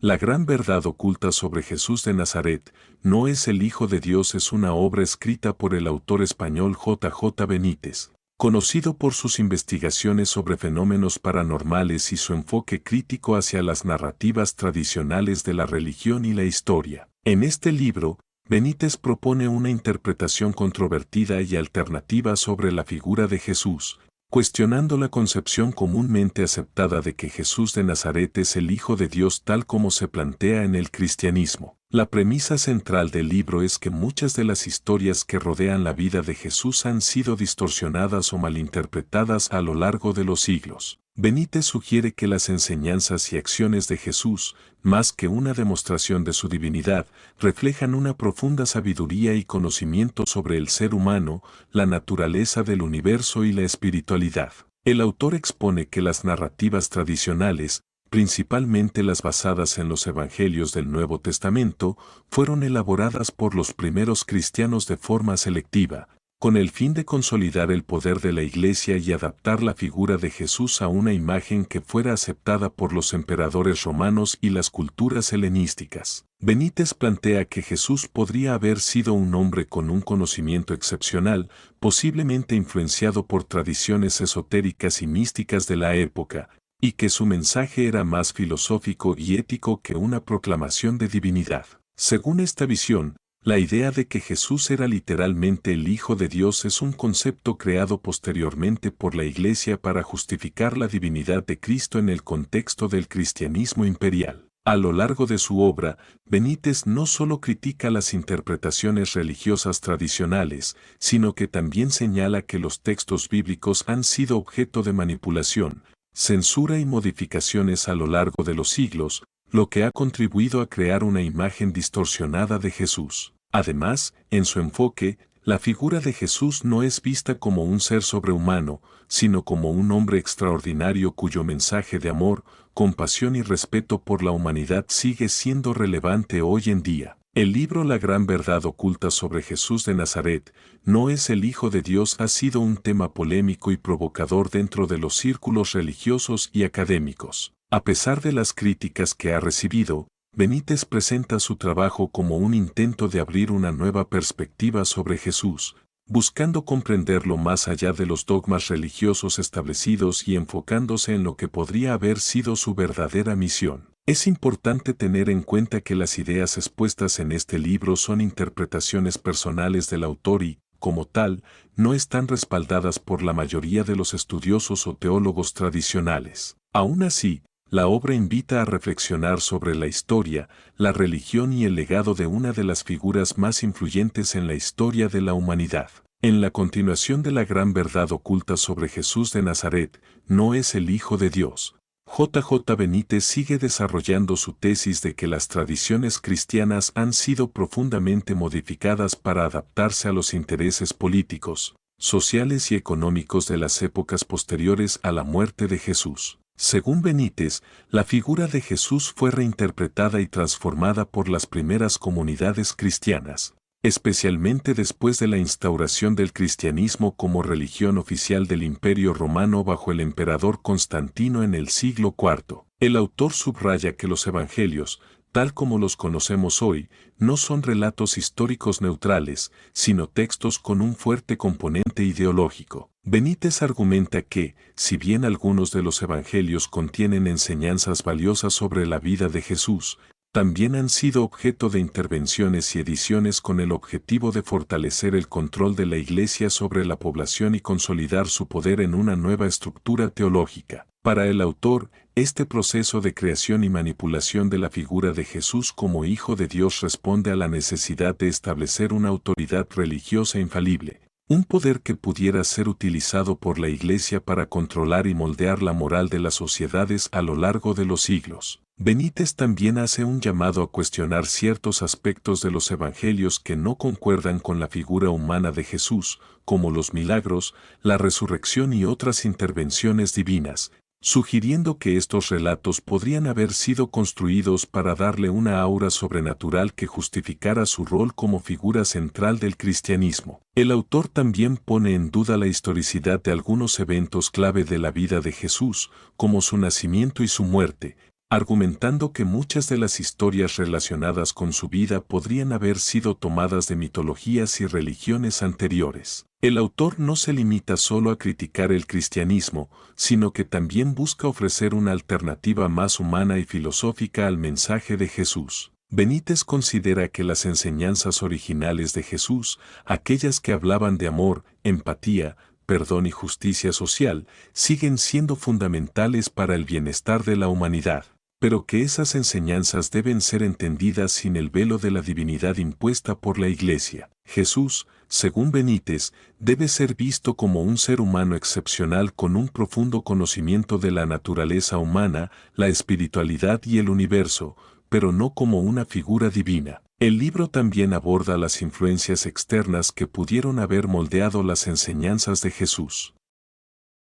La gran verdad oculta sobre Jesús de Nazaret, no es el Hijo de Dios, es una obra escrita por el autor español J. J. Benítez, conocido por sus investigaciones sobre fenómenos paranormales y su enfoque crítico hacia las narrativas tradicionales de la religión y la historia. En este libro, Benítez propone una interpretación controvertida y alternativa sobre la figura de Jesús, cuestionando la concepción comúnmente aceptada de que Jesús de Nazaret es el Hijo de Dios tal como se plantea en el cristianismo. La premisa central del libro es que muchas de las historias que rodean la vida de Jesús han sido distorsionadas o malinterpretadas a lo largo de los siglos. Benítez sugiere que las enseñanzas y acciones de Jesús, más que una demostración de su divinidad, reflejan una profunda sabiduría y conocimiento sobre el ser humano, la naturaleza del universo y la espiritualidad. El autor expone que las narrativas tradicionales, principalmente las basadas en los evangelios del Nuevo Testamento, fueron elaboradas por los primeros cristianos de forma selectiva, con el fin de consolidar el poder de la Iglesia y adaptar la figura de Jesús a una imagen que fuera aceptada por los emperadores romanos y las culturas helenísticas. Benítez plantea que Jesús podría haber sido un hombre con un conocimiento excepcional, posiblemente influenciado por tradiciones esotéricas y místicas de la época, y que su mensaje era más filosófico y ético que una proclamación de divinidad. Según esta visión, la idea de que Jesús era literalmente el Hijo de Dios es un concepto creado posteriormente por la Iglesia para justificar la divinidad de Cristo en el contexto del cristianismo imperial. A lo largo de su obra, Benítez no solo critica las interpretaciones religiosas tradicionales, sino que también señala que los textos bíblicos han sido objeto de manipulación, censura y modificaciones a lo largo de los siglos, lo que ha contribuido a crear una imagen distorsionada de Jesús. Además, en su enfoque, la figura de Jesús no es vista como un ser sobrehumano, sino como un hombre extraordinario cuyo mensaje de amor, compasión y respeto por la humanidad sigue siendo relevante hoy en día. El libro La gran verdad oculta sobre Jesús de Nazaret, no es el Hijo de Dios ha sido un tema polémico y provocador dentro de los círculos religiosos y académicos. A pesar de las críticas que ha recibido, Benítez presenta su trabajo como un intento de abrir una nueva perspectiva sobre Jesús, buscando comprenderlo más allá de los dogmas religiosos establecidos y enfocándose en lo que podría haber sido su verdadera misión. Es importante tener en cuenta que las ideas expuestas en este libro son interpretaciones personales del autor y, como tal, no están respaldadas por la mayoría de los estudiosos o teólogos tradicionales. Aún así, la obra invita a reflexionar sobre la historia, la religión y el legado de una de las figuras más influyentes en la historia de la humanidad. En la continuación de la gran verdad oculta sobre Jesús de Nazaret, no es el Hijo de Dios. J. J. Benítez sigue desarrollando su tesis de que las tradiciones cristianas han sido profundamente modificadas para adaptarse a los intereses políticos, sociales y económicos de las épocas posteriores a la muerte de Jesús. Según Benítez, la figura de Jesús fue reinterpretada y transformada por las primeras comunidades cristianas, especialmente después de la instauración del cristianismo como religión oficial del Imperio Romano bajo el emperador Constantino en el siglo IV. El autor subraya que los evangelios, tal como los conocemos hoy, no son relatos históricos neutrales, sino textos con un fuerte componente ideológico. Benítez argumenta que, si bien algunos de los evangelios contienen enseñanzas valiosas sobre la vida de Jesús, también han sido objeto de intervenciones y ediciones con el objetivo de fortalecer el control de la Iglesia sobre la población y consolidar su poder en una nueva estructura teológica. Para el autor, este proceso de creación y manipulación de la figura de Jesús como Hijo de Dios responde a la necesidad de establecer una autoridad religiosa infalible, un poder que pudiera ser utilizado por la Iglesia para controlar y moldear la moral de las sociedades a lo largo de los siglos. Benítez también hace un llamado a cuestionar ciertos aspectos de los evangelios que no concuerdan con la figura humana de Jesús, como los milagros, la resurrección y otras intervenciones divinas, sugiriendo que estos relatos podrían haber sido construidos para darle una aura sobrenatural que justificara su rol como figura central del cristianismo. El autor también pone en duda la historicidad de algunos eventos clave de la vida de Jesús, como su nacimiento y su muerte, argumentando que muchas de las historias relacionadas con su vida podrían haber sido tomadas de mitologías y religiones anteriores. El autor no se limita solo a criticar el cristianismo, sino que también busca ofrecer una alternativa más humana y filosófica al mensaje de Jesús. Benítez considera que las enseñanzas originales de Jesús, aquellas que hablaban de amor, empatía, perdón y justicia social, siguen siendo fundamentales para el bienestar de la humanidad, pero que esas enseñanzas deben ser entendidas sin el velo de la divinidad impuesta por la Iglesia. Jesús, según Benítez, debe ser visto como un ser humano excepcional con un profundo conocimiento de la naturaleza humana, la espiritualidad y el universo, pero no como una figura divina. El libro también aborda las influencias externas que pudieron haber moldeado las enseñanzas de Jesús.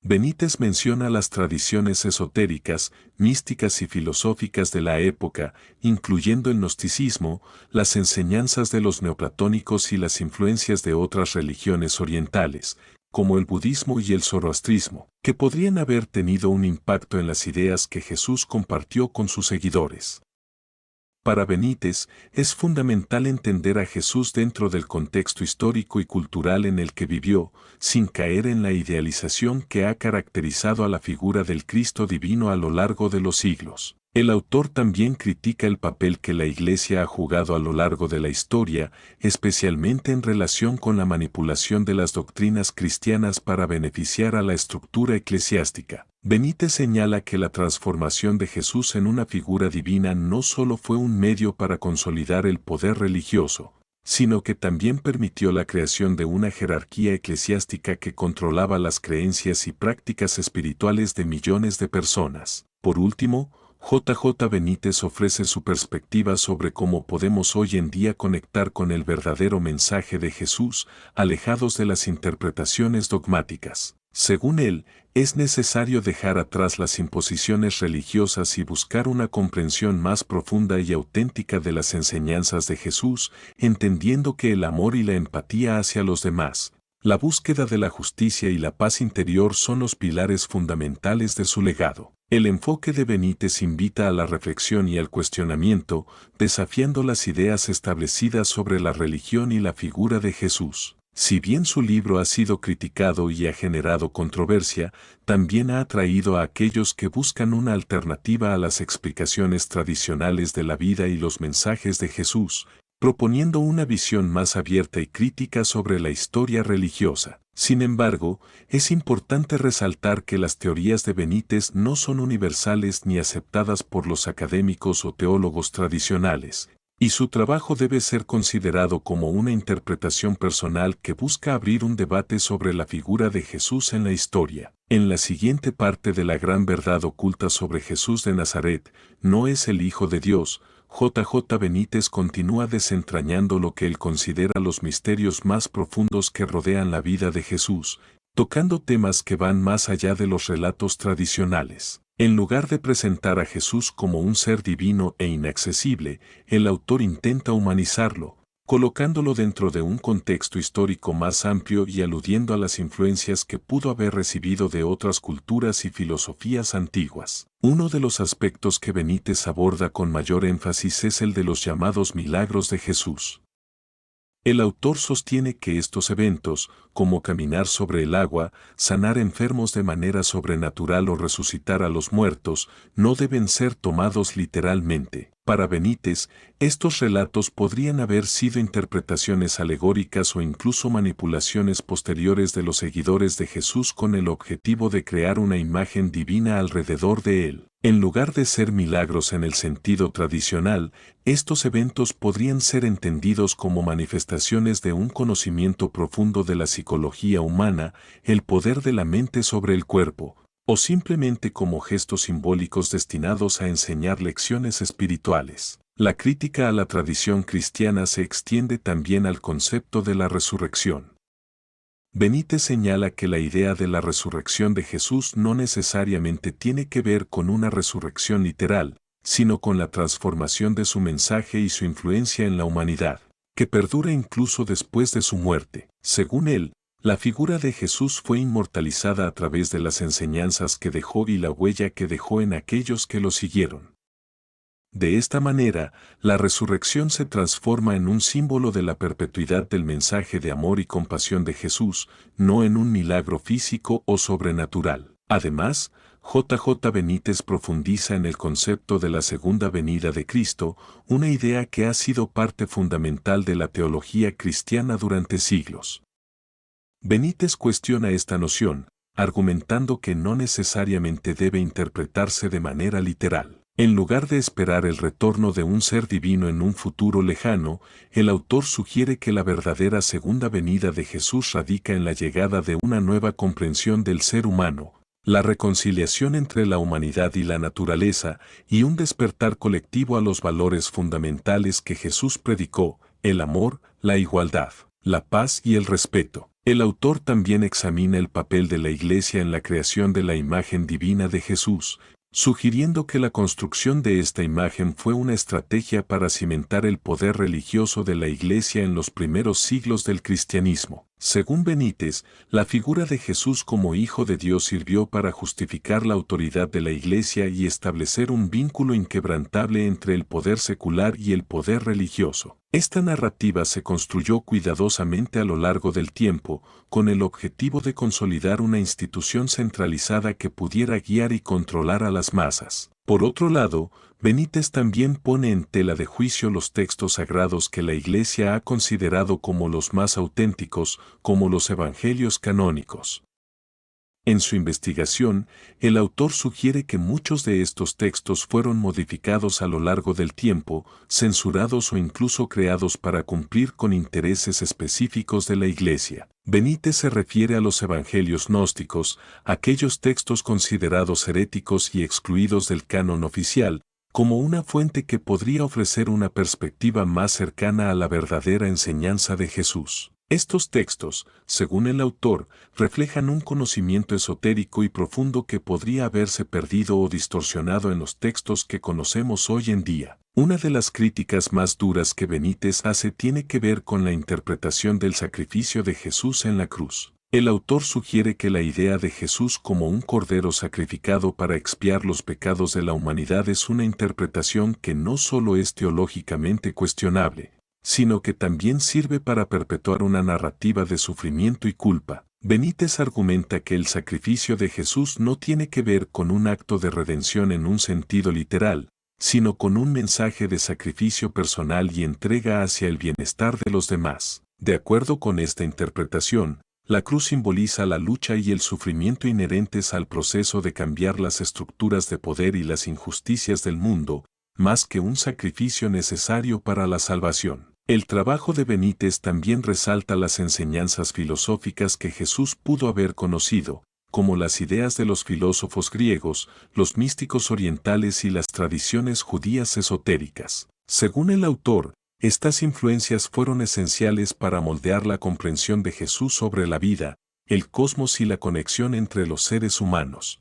Benítez menciona las tradiciones esotéricas, místicas y filosóficas de la época, incluyendo el gnosticismo, las enseñanzas de los neoplatónicos y las influencias de otras religiones orientales, como el budismo y el zoroastrismo, que podrían haber tenido un impacto en las ideas que Jesús compartió con sus seguidores. Para Benítez, es fundamental entender a Jesús dentro del contexto histórico y cultural en el que vivió, sin caer en la idealización que ha caracterizado a la figura del Cristo divino a lo largo de los siglos. El autor también critica el papel que la Iglesia ha jugado a lo largo de la historia, especialmente en relación con la manipulación de las doctrinas cristianas para beneficiar a la estructura eclesiástica. Benítez señala que la transformación de Jesús en una figura divina no solo fue un medio para consolidar el poder religioso, sino que también permitió la creación de una jerarquía eclesiástica que controlaba las creencias y prácticas espirituales de millones de personas. Por último, J. Benítez ofrece su perspectiva sobre cómo podemos hoy en día conectar con el verdadero mensaje de Jesús, alejados de las interpretaciones dogmáticas. Según él, es necesario dejar atrás las imposiciones religiosas y buscar una comprensión más profunda y auténtica de las enseñanzas de Jesús, entendiendo que el amor y la empatía hacia los demás, la búsqueda de la justicia y la paz interior son los pilares fundamentales de su legado. El enfoque de Benítez invita a la reflexión y al cuestionamiento, desafiando las ideas establecidas sobre la religión y la figura de Jesús. Si bien su libro ha sido criticado y ha generado controversia, también ha atraído a aquellos que buscan una alternativa a las explicaciones tradicionales de la vida y los mensajes de Jesús, proponiendo una visión más abierta y crítica sobre la historia religiosa. Sin embargo, es importante resaltar que las teorías de Benítez no son universales ni aceptadas por los académicos o teólogos tradicionales, y su trabajo debe ser considerado como una interpretación personal que busca abrir un debate sobre la figura de Jesús en la historia. En la siguiente parte de la gran verdad oculta sobre Jesús de Nazaret, no es el Hijo de Dios, J. Benítez continúa desentrañando lo que él considera los misterios más profundos que rodean la vida de Jesús, tocando temas que van más allá de los relatos tradicionales. En lugar de presentar a Jesús como un ser divino e inaccesible, el autor intenta humanizarlo, colocándolo dentro de un contexto histórico más amplio y aludiendo a las influencias que pudo haber recibido de otras culturas y filosofías antiguas. Uno de los aspectos que Benítez aborda con mayor énfasis es el de los llamados milagros de Jesús. El autor sostiene que estos eventos, como caminar sobre el agua, sanar enfermos de manera sobrenatural o resucitar a los muertos, no deben ser tomados literalmente. Para Benítez, estos relatos podrían haber sido interpretaciones alegóricas o incluso manipulaciones posteriores de los seguidores de Jesús con el objetivo de crear una imagen divina alrededor de él. En lugar de ser milagros en el sentido tradicional, estos eventos podrían ser entendidos como manifestaciones de un conocimiento profundo de la psicología humana, el poder de la mente sobre el cuerpo, o simplemente como gestos simbólicos destinados a enseñar lecciones espirituales. La crítica a la tradición cristiana se extiende también al concepto de la resurrección. Benítez señala que la idea de la resurrección de Jesús no necesariamente tiene que ver con una resurrección literal, sino con la transformación de su mensaje y su influencia en la humanidad, que perdura incluso después de su muerte. Según él, la figura de Jesús fue inmortalizada a través de las enseñanzas que dejó y la huella que dejó en aquellos que lo siguieron. De esta manera, la resurrección se transforma en un símbolo de la perpetuidad del mensaje de amor y compasión de Jesús, no en un milagro físico o sobrenatural. Además, J. Benítez profundiza en el concepto de la segunda venida de Cristo, una idea que ha sido parte fundamental de la teología cristiana durante siglos. Benítez cuestiona esta noción, argumentando que no necesariamente debe interpretarse de manera literal. En lugar de esperar el retorno de un ser divino en un futuro lejano, el autor sugiere que la verdadera segunda venida de Jesús radica en la llegada de una nueva comprensión del ser humano, la reconciliación entre la humanidad y la naturaleza, y un despertar colectivo a los valores fundamentales que Jesús predicó: el amor, la igualdad, la paz y el respeto. El autor también examina el papel de la Iglesia en la creación de la imagen divina de Jesús, sugiriendo que la construcción de esta imagen fue una estrategia para cimentar el poder religioso de la Iglesia en los primeros siglos del cristianismo. Según Benítez, la figura de Jesús como Hijo de Dios sirvió para justificar la autoridad de la Iglesia y establecer un vínculo inquebrantable entre el poder secular y el poder religioso. Esta narrativa se construyó cuidadosamente a lo largo del tiempo, con el objetivo de consolidar una institución centralizada que pudiera guiar y controlar a las masas. Por otro lado, Benítez también pone en tela de juicio los textos sagrados que la Iglesia ha considerado como los más auténticos, como los evangelios canónicos. En su investigación, el autor sugiere que muchos de estos textos fueron modificados a lo largo del tiempo, censurados o incluso creados para cumplir con intereses específicos de la Iglesia. Benítez se refiere a los evangelios gnósticos, aquellos textos considerados heréticos y excluidos del canon oficial, como una fuente que podría ofrecer una perspectiva más cercana a la verdadera enseñanza de Jesús. Estos textos, según el autor, reflejan un conocimiento esotérico y profundo que podría haberse perdido o distorsionado en los textos que conocemos hoy en día. Una de las críticas más duras que Benítez hace tiene que ver con la interpretación del sacrificio de Jesús en la cruz. El autor sugiere que la idea de Jesús como un cordero sacrificado para expiar los pecados de la humanidad es una interpretación que no solo es teológicamente cuestionable, sino que también sirve para perpetuar una narrativa de sufrimiento y culpa. Benítez argumenta que el sacrificio de Jesús no tiene que ver con un acto de redención en un sentido literal, sino con un mensaje de sacrificio personal y entrega hacia el bienestar de los demás. De acuerdo con esta interpretación, la cruz simboliza la lucha y el sufrimiento inherentes al proceso de cambiar las estructuras de poder y las injusticias del mundo, más que un sacrificio necesario para la salvación. El trabajo de Benítez también resalta las enseñanzas filosóficas que Jesús pudo haber conocido, como las ideas de los filósofos griegos, los místicos orientales y las tradiciones judías esotéricas. Según el autor, estas influencias fueron esenciales para moldear la comprensión de Jesús sobre la vida, el cosmos y la conexión entre los seres humanos.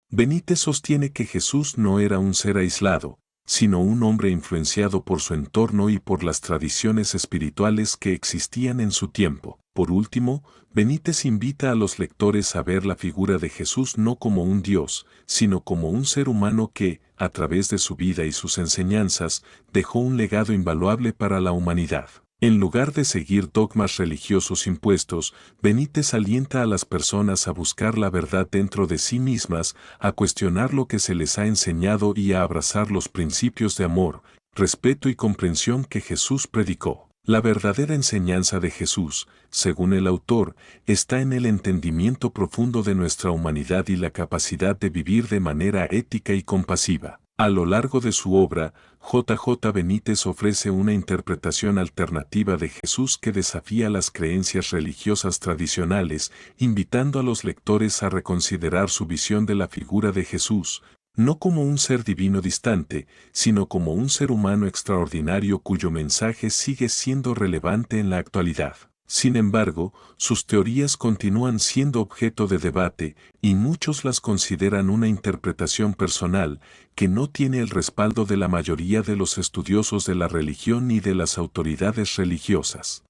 Benítez sostiene que Jesús no era un ser aislado, sino un hombre influenciado por su entorno y por las tradiciones espirituales que existían en su tiempo. Por último, Benítez invita a los lectores a ver la figura de Jesús no como un Dios, sino como un ser humano que, a través de su vida y sus enseñanzas, dejó un legado invaluable para la humanidad. En lugar de seguir dogmas religiosos impuestos, Benítez alienta a las personas a buscar la verdad dentro de sí mismas, a cuestionar lo que se les ha enseñado y a abrazar los principios de amor, respeto y comprensión que Jesús predicó. La verdadera enseñanza de Jesús, según el autor, está en el entendimiento profundo de nuestra humanidad y la capacidad de vivir de manera ética y compasiva. A lo largo de su obra, J. Benítez ofrece una interpretación alternativa de Jesús que desafía las creencias religiosas tradicionales, invitando a los lectores a reconsiderar su visión de la figura de Jesús, no como un ser divino distante, sino como un ser humano extraordinario cuyo mensaje sigue siendo relevante en la actualidad. Sin embargo, sus teorías continúan siendo objeto de debate y muchos las consideran una interpretación personal que no tiene el respaldo de la mayoría de los estudiosos de la religión ni de las autoridades religiosas.